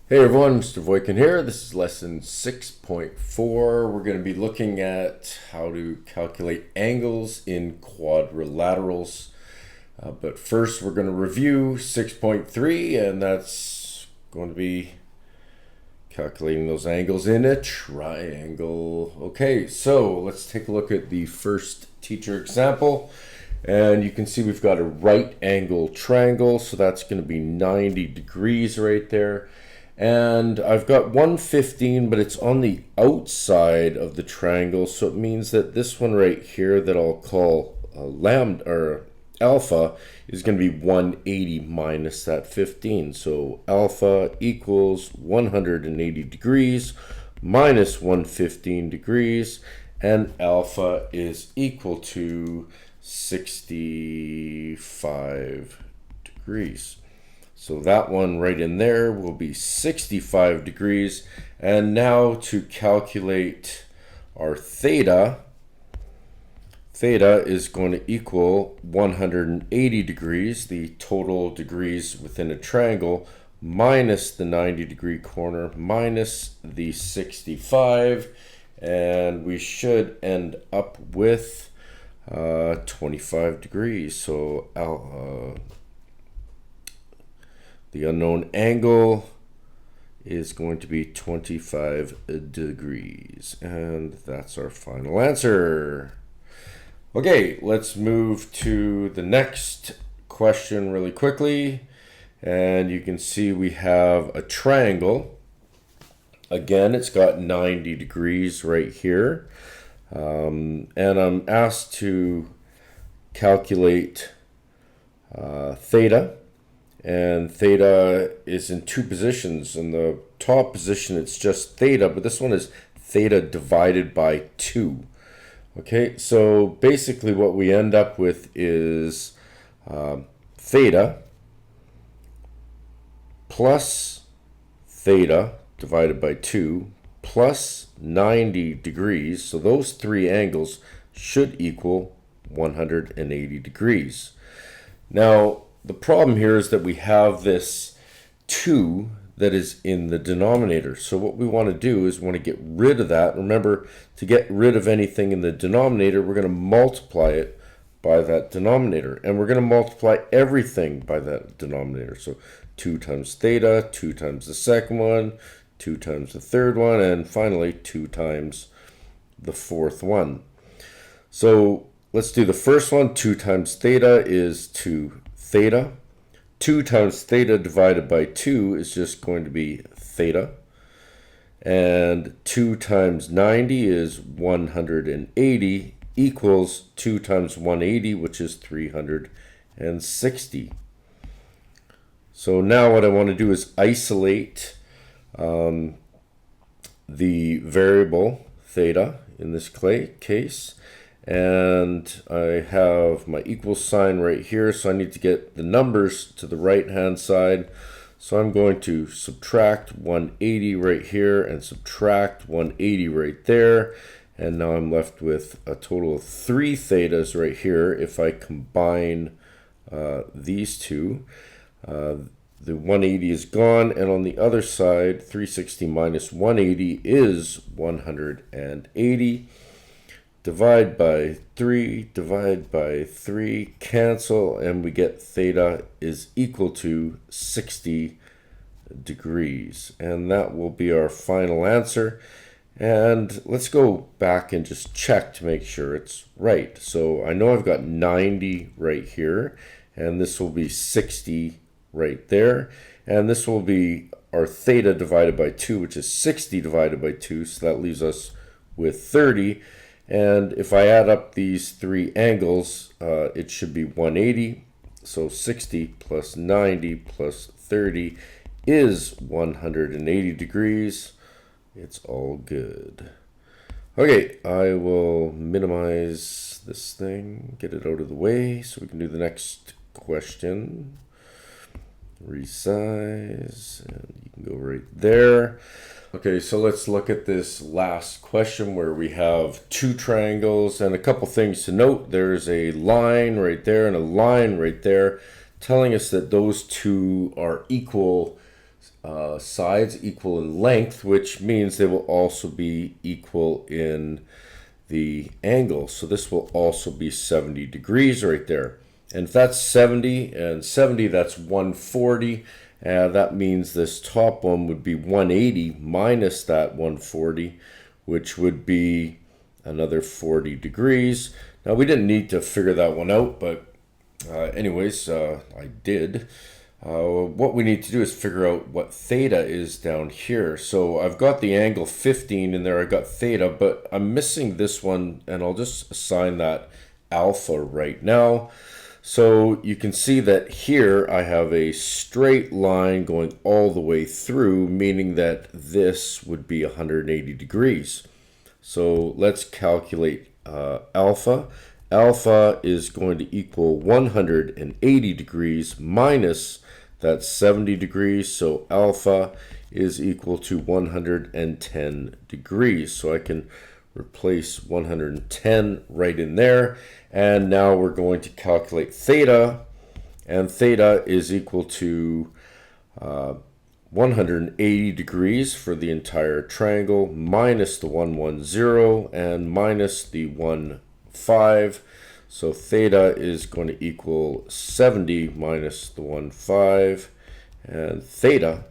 Hey everyone, Mr. Voikin here. This is lesson 6.4. We're going to be looking at how to calculate angles in quadrilaterals. But first we're going to review 6.3, and that's going to be calculating those angles in a triangle. Okay, so let's take a look at the first teacher example. And you can see we've got a right angle triangle, so that's going to be 90 degrees right there. And I've got 115, but it's on the outside of the triangle, so it means that this one right here that I'll call lambda or alpha is going to be 180 minus that 15. So alpha equals 180 degrees minus 115 degrees, and alpha is equal to 65 degrees. So that one right in there will be 65 degrees. And now to calculate our theta, theta is going to equal 180 degrees, the total degrees within a triangle, minus the 90 degree corner, minus the 65, and we should end up with 25 degrees. So the unknown angle is going to be 25 degrees. And that's our final answer. Okay, let's move to the next question really quickly. And you can see we have a triangle. Again, it's got 90 degrees right here. And I'm asked to calculate theta. And theta is in two positions. In the top position, it's just theta, but this one is theta divided by 2. Okay, so basically what we end up with is theta plus theta divided by 2 plus 90 degrees. So those three angles should equal 180 degrees. Now, the problem here is that we have this 2 that is in the denominator. So what we want to do is we want to get rid of that. Remember, to get rid of anything in the denominator, we're going to multiply it by that denominator. And we're going to multiply everything by that denominator. So 2 times theta, 2 times the second one, 2 times the third one, and finally 2 times the fourth one. So let's do the first one. 2 times theta is 2 theta. 2 times theta divided by 2 is just going to be theta. And 2 times 90 is 180 equals 2 times 180, which is 360. So now what I want to do is isolate the variable theta in this case. And I have my equal sign right here, so I need to get the numbers to the right hand side. So I'm going to subtract 180 right here and subtract 180 right there, and now I'm left with a total of 3 thetas right here. If I combine these two, the 180 is gone, and on the other side 360 minus 180 is 180. Divide by 3, divide by 3, cancel, and we get theta is equal to 60 degrees. And that will be our final answer. And let's go back and just check to make sure it's right. So I know I've got 90 right here, and this will be 60 right there. And this will be our theta divided by 2, which is 60 divided by 2, so that leaves us with 30. And if I add up these three angles, it should be 180. So 60 plus 90 plus 30 is 180 degrees. It's all good. Okay, I will minimize this thing, get it out of the way so we can do the next question. Resize, and you can go right there. Okay, so let's look at this last question where we have two triangles, and a couple things to note. There's a line right there and a line right there telling us that those two are equal sides equal in length, which means they will also be equal in the angle. So this will also be 70 degrees right there. And if that's 70 and 70, that's 140. That means this top one would be 180 minus that 140, which would be another 40 degrees. Now we didn't need to figure that one out, but anyways, I did. What we need to do is figure out what theta is down here. So I've got the angle 15 in there, I got theta, but I'm missing this one, and I'll just assign that alpha right now. So you can see that here I have a straight line going all the way through, meaning that this would be 180 degrees. So let's calculate alpha. Alpha is going to equal 180 degrees minus that 70 degrees. So alpha is equal to 110 degrees. So I can replace 110 right in there. And now we're going to calculate theta. And theta is equal to 180 degrees for the entire triangle minus the 110 and minus the 15. So theta is going to equal 70 minus the 15, and theta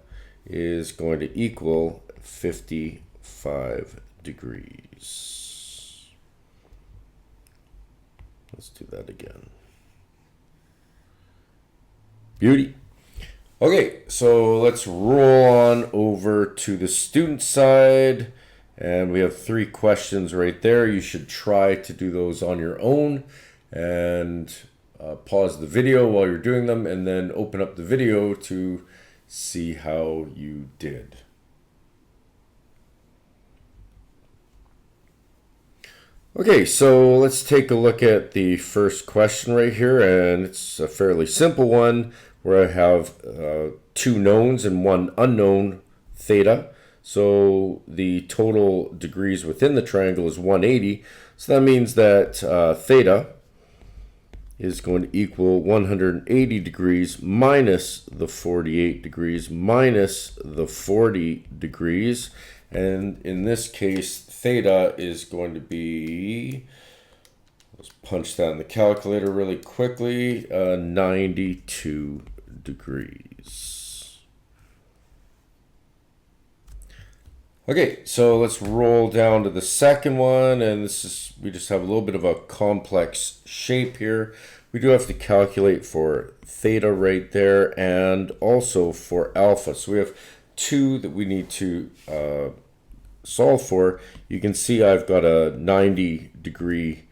is going to equal 55 degrees. Let's do that again. Beauty. Okay, so let's roll on over to the student side, and we have 3 questions right there. You should try to do those on your own, and pause the video while you're doing them, and then open up the video to see how you did. Okay, so let's take a look at the first question right here, and it's a fairly simple one where I have 2 knowns and 1 unknown, theta. So the total degrees within the triangle is 180. So that means that theta is going to equal 180 degrees minus the 48 degrees minus the 40 degrees. And in this case, theta is going to be, let's punch that in the calculator really quickly, 92 degrees. Okay, so let's roll down to the second one, and we just have a little bit of a complex shape here. We do have to calculate for theta right there and also for alpha. So we have 2 that we need to solve for. You can see I've got a 90 degree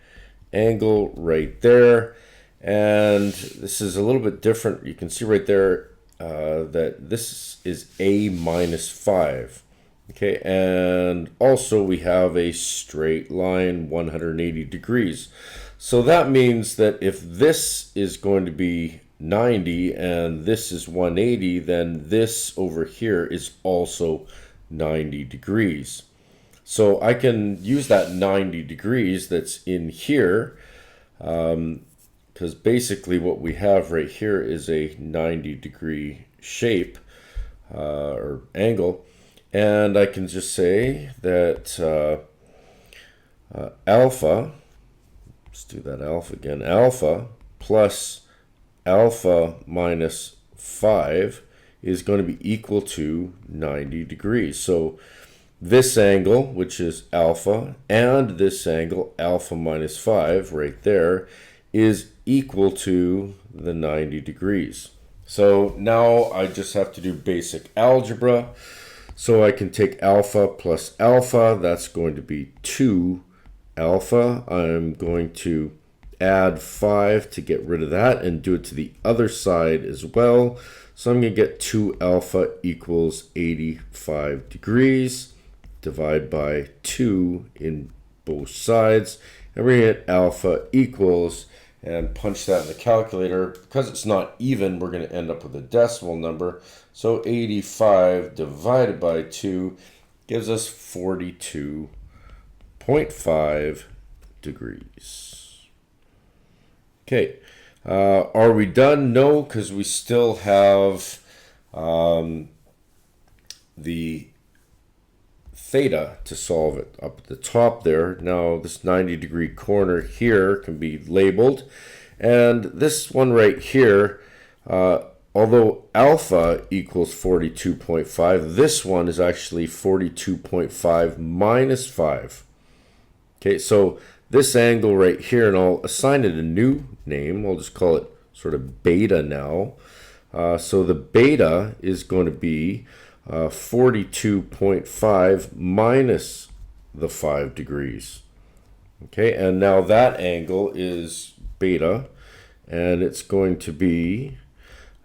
angle right there, and this is a little bit different. You can see right there that this is a minus 5. Okay, and also we have a straight line 180 degrees. So that means that if this is going to be 90 and this is 180, then this over here is also 90 degrees. So I can use that 90 degrees that's in here, because basically what we have right here is a 90 degree shape or angle. And I can just say that alpha, let's do that alpha again, alpha plus alpha minus 5 is going to be equal to 90 degrees. So this angle, which is alpha, and this angle, alpha minus 5, right there, is equal to the 90 degrees. So now I just have to do basic algebra. So I can take alpha plus alpha, that's going to be 2 alpha. I'm going to add 5 to get rid of that and do it to the other side as well. So I'm going to get 2 alpha equals 85 degrees. Divide by 2 in both sides. And we're going to get alpha equals, and punch that in the calculator. Because it's not even, we're going to end up with a decimal number. So 85 divided by 2 gives us 42.5 degrees. Okay, are we done? No, because we still have the theta to solve it. Up at the top there, now this 90-degree corner here can be labeled. And this one right here, although alpha equals 42.5, this one is actually 42.5 minus 5. Okay, so this angle right here, and I'll assign it a new name. I'll just call it sort of beta now. So the beta is going to be 42.5 minus the 5 degrees. Okay, and now that angle is beta, and it's going to be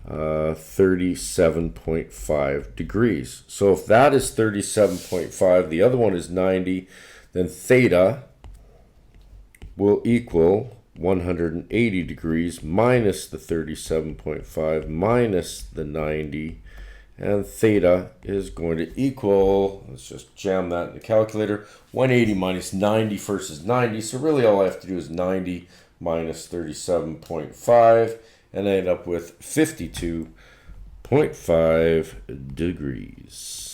37.5 degrees. So if that is 37.5, the other one is 90, then theta will equal 180 degrees minus the 37.5 minus the 90, and theta is going to equal, let's just jam that in the calculator, 180 minus 90 versus 90. So really all I have to do is 90 minus 37.5, and I end up with 52.5 degrees.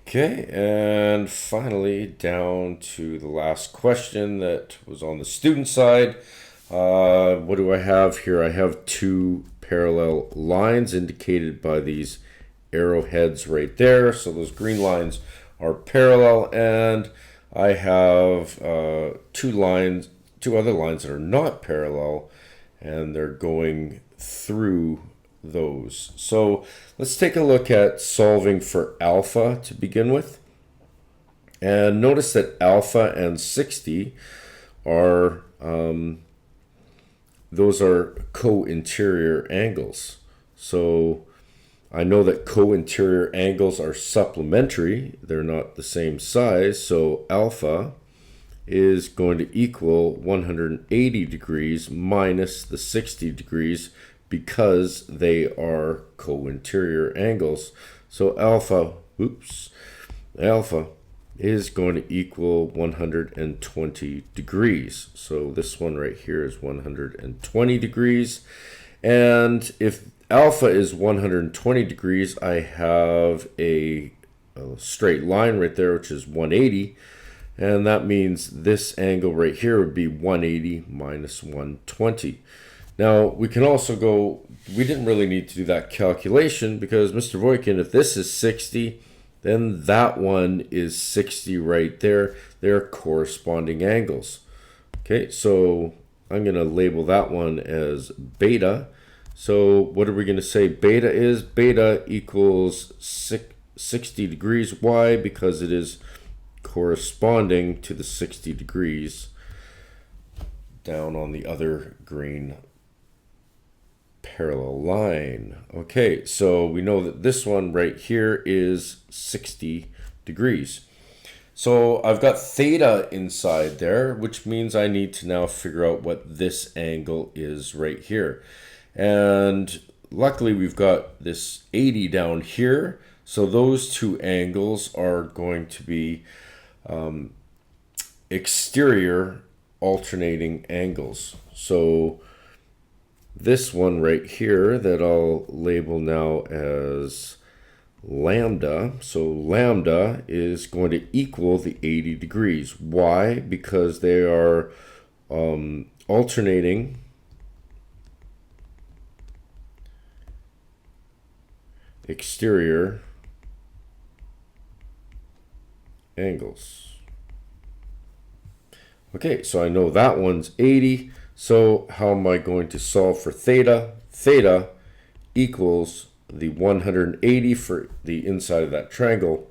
Okay, and finally down to the last question that was on the student side. What do I have here? I have two parallel lines indicated by these arrowheads right there. So those green lines are parallel, and I have two other lines that are not parallel, and they're going through those. So let's take a look at solving for alpha to begin with. And notice that alpha and 60 are those are co-interior angles. So I know that co-interior angles are supplementary. They're not the same size. So alpha is going to equal 180 degrees minus the 60 degrees because they are co-interior angles. So alpha is going to equal 120 degrees. So this one right here is 120 degrees. And if alpha is 120 degrees, I have a straight line right there, which is 180. And that means this angle right here would be 180 minus 120. Now, we can also go, we didn't really need to do that calculation because Mr. Voikin, if this is 60, then that one is 60 right there. They're corresponding angles. Okay, so I'm going to label that one as beta. So what are we going to say beta is? Beta equals 60 degrees. Why? Because it is corresponding to the 60 degrees down on the other green parallel line. Okay, so we know that this one right here is 60 degrees. So I've got theta inside there, which means I need to now figure out what this angle is right here. And luckily we've got this 80 down here. So those two angles are going to be exterior alternating angles. So this one right here that I'll label now as lambda. So lambda is going to equal the 80 degrees. Why? Because they are alternating exterior angles. Okay, so I know that one's 80. So how am I going to solve for theta? Theta equals the 180 for the inside of that triangle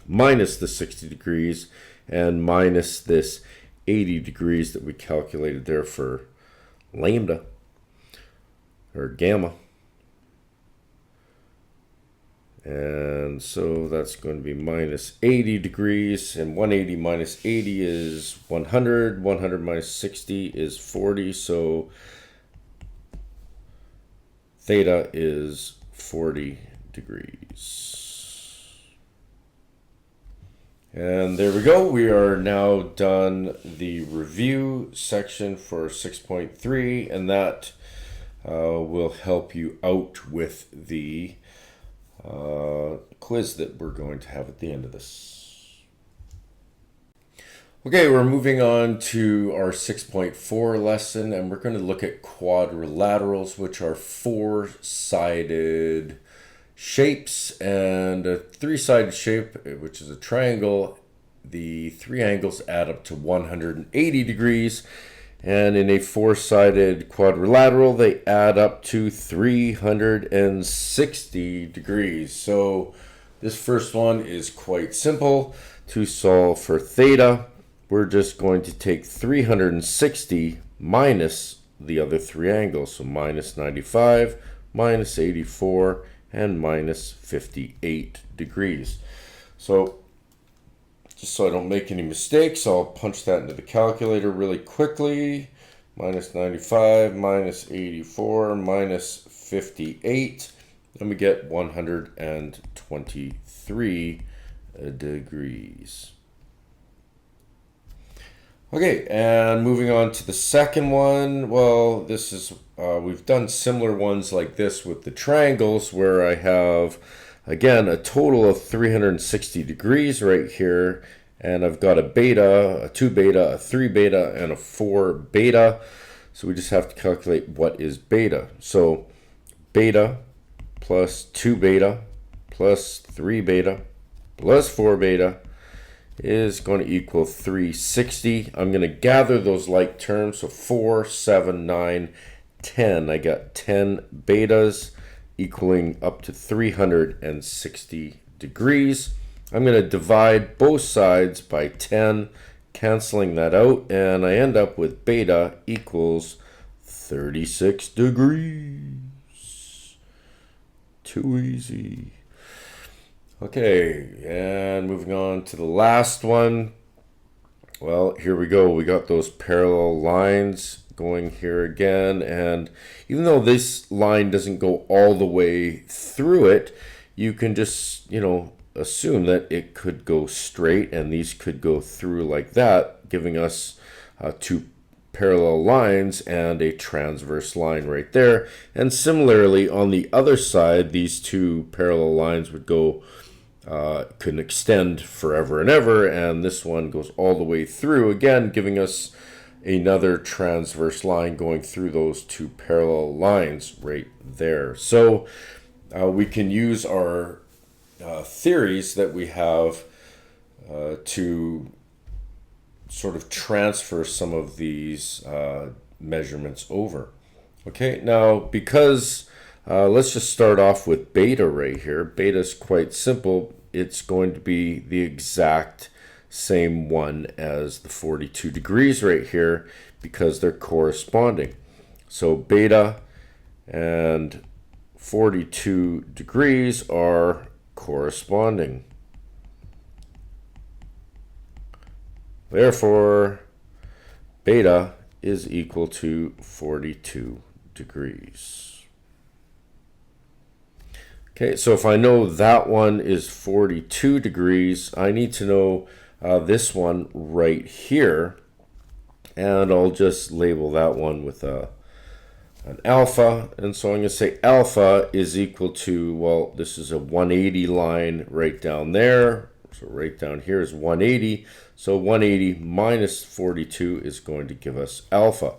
minus the 60 degrees and minus this 80 degrees that we calculated there for lambda or gamma. And so that's going to be minus 80 degrees, and 180 minus 80 is 100. 100 minus 60 is 40. So theta is 40 degrees. And there we go. We are now done the review section for 6.3, and that will help you out with the quiz that we're going to have at the end of this. Okay, we're moving on to our 6.4 lesson, and we're going to look at quadrilaterals, which are four-sided shapes, and a three-sided shape, which is a triangle. The three angles add up to 180 degrees, and in a four-sided quadrilateral, they add up to 360 degrees. So this first one is quite simple. To solve for theta, we're just going to take 360 minus the other three angles. So minus 95, minus 84, and minus 58 degrees. So just so I don't make any mistakes, I'll punch that into the calculator really quickly. Minus 95, minus 84, minus 58. And we get 123 degrees. Okay, and moving on to the second one. Well, this is, we've done similar ones like this with the triangles, where I have, again, a total of 360 degrees right here. And I've got a beta, a 2 beta, a 3 beta, and a 4 beta. So we just have to calculate what is beta. So beta plus 2 beta plus 3 beta plus 4 beta is going to equal 360. I'm going to gather those like terms. So 4, 7, 9, 10. I got 10 betas equaling up to 360 degrees. I'm going to divide both sides by 10, canceling that out, and I end up with beta equals 36 degrees. Too easy. Okay, and moving on to the last one. Well, here we go. We got those parallel lines going here again, and even though this line doesn't go all the way through it, you can just, assume that it could go straight, and these could go through like that, giving us two parallel lines and a transverse line right there. And similarly, on the other side, these two parallel lines would go could extend forever and ever, and this one goes all the way through, again giving us another transverse line going through those two parallel lines right there. So we can use our theories that we have to sort of transfer some of these measurements over. Okay, now because let's just start off with beta right here. Beta is quite simple. It's going to be the exact same one as the 42 degrees right here because they're corresponding. So beta and 42 degrees are corresponding. Therefore, beta is equal to 42 degrees. Okay, so if I know that one is 42 degrees, I need to know this one right here, and I'll just label that one with an alpha. And so I'm going to say alpha is equal to, well, this is a 180 line right down there. So right down here is 180. So 180 minus 42 is going to give us alpha.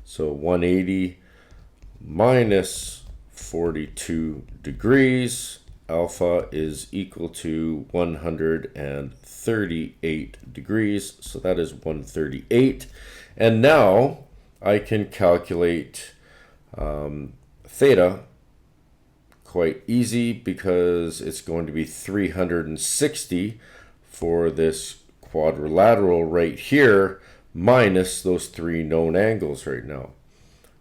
So 180 minus 42 degrees, alpha is equal to 138 degrees. So that is 138. And now I can calculate theta quite easy because it's going to be 360 for this quadrilateral right here minus those three known angles right now.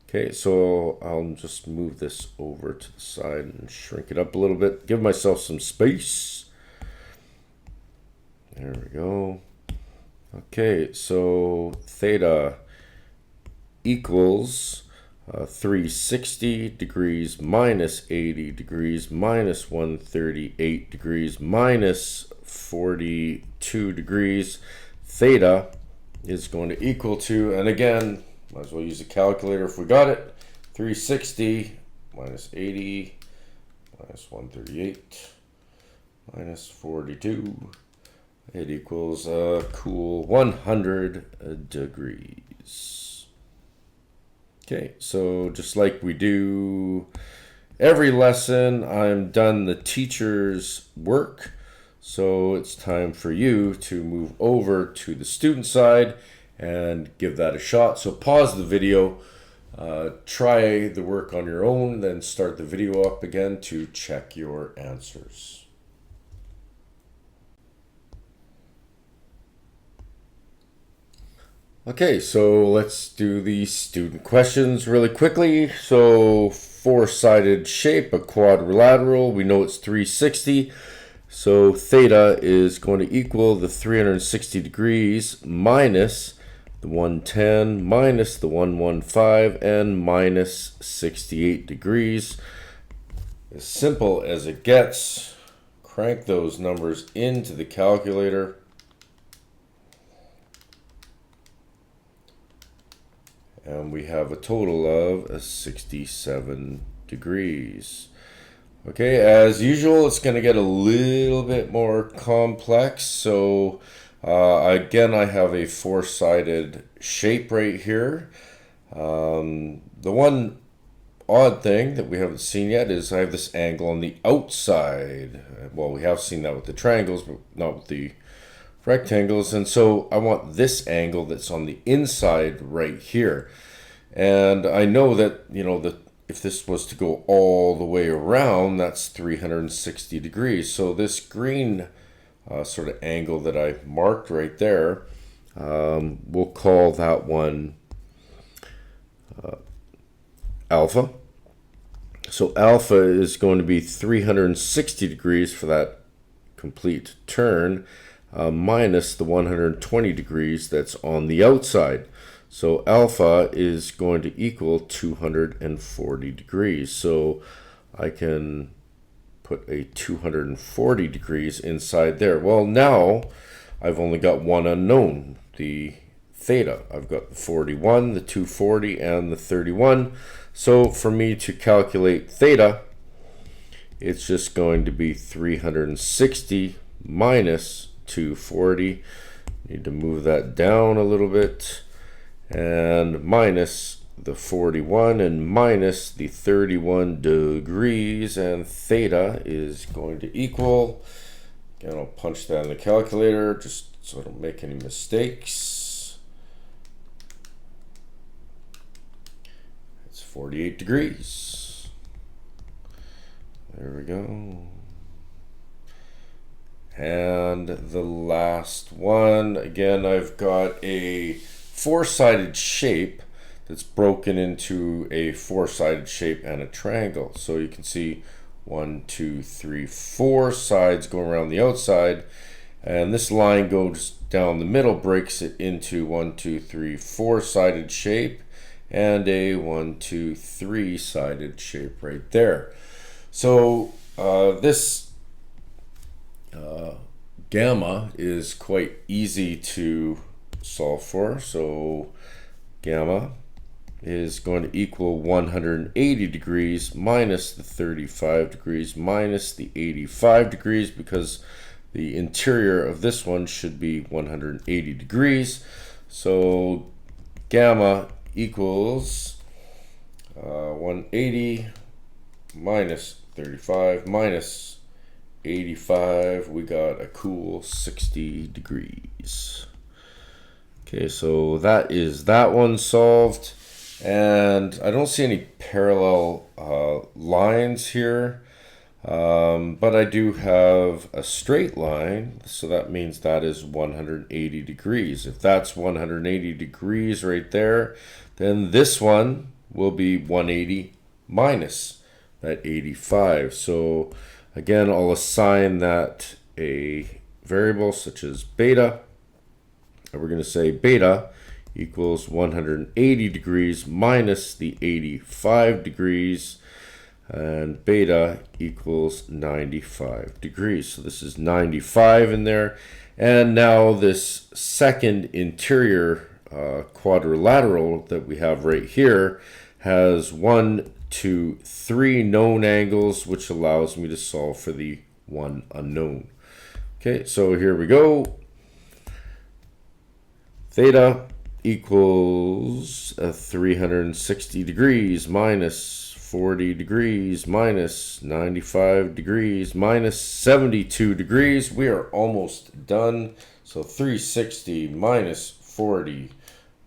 Okay, so I'll just move this over to the side and shrink it up a little bit, give myself some space. There we go. Okay, so theta equals 360 degrees minus 80 degrees minus 138 degrees minus 42 degrees. Theta is going to equal to, and again, might as well use a calculator if we got it, 360 minus 80 minus 138 minus 42. It equals a cool 100 degrees. Okay, so just like we do every lesson, I'm done the teacher's work. So it's time for you to move over to the student side and give that a shot. So pause the video, try the work on your own, then start the video up again to check your answers. Okay, so let's do the student questions really quickly. So four-sided shape, a quadrilateral, we know it's 360. So theta is going to equal the 360 degrees minus the 110 minus the 115 and minus 68 degrees. As simple as it gets. Crank those numbers into the calculator. And we have a total of 67 degrees. Okay, as usual, it's going to get a little bit more complex. So again, I have a four-sided shape right here. The one odd thing that we haven't seen yet is I have this angle on the outside. Well, we have seen that with the triangles, but not with the rectangles. And so I want this angle that's on the inside right here. And I know that, you know, if this was to go all the way around, that's 360 degrees. So this green sort of angle that I marked right there, we'll call that one alpha. So alpha is going to be 360 degrees for that complete turn, minus the 120 degrees that's on the outside. So alpha is going to equal 240 degrees. So I can put a 240 degrees inside there. Well, now I've only got one unknown, the theta. I've got the 41, the 240, and the 31. So for me to calculate theta, it's just going to be 360 minus 240. Need to move that down a little bit. And minus the 41 and minus the 31 degrees, and theta is going to equal, again, I'll punch that in the calculator just so I don't make any mistakes. It's 48 degrees. There we go. And the last one, again, I've got a four-sided shape that's broken into a four-sided shape and a triangle. So you can see 1, 2, 3, 4 sides going around the outside, and this line goes down the middle, breaks it into 1, 2, 3, 4-sided shape and a 1, 2, 3-sided shape right there. So this gamma is quite easy to solve for. So gamma is going to equal 180 degrees minus the 35 degrees minus the 85 degrees, because the interior of this one should be 180 degrees. So gamma equals 180 minus 35 minus 85. We got a cool 60 degrees. Okay, so that is that one solved, and I don't see any parallel lines here, but I do have a straight line, so that means that is 180 degrees. If that's 180 degrees right there, then this one will be 180 minus that 85. So again, I'll assign that a variable such as beta. We're going to say beta equals 180 degrees minus the 85 degrees, and beta equals 95 degrees. So this is 95 in there. And now this second interior quadrilateral that we have right here has 1, 2, 3 known angles, which allows me to solve for the one unknown. Okay, so here we go. Theta equals 360 degrees minus 40 degrees minus 95 degrees minus 72 degrees. We are almost done. So 360 minus 40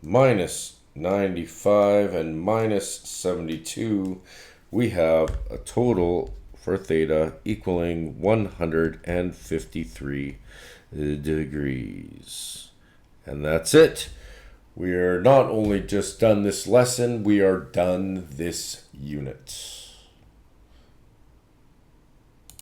minus 95 and minus 72. We have a total for theta equaling 153 degrees. And that's it. We are not only just done this lesson, we are done this unit.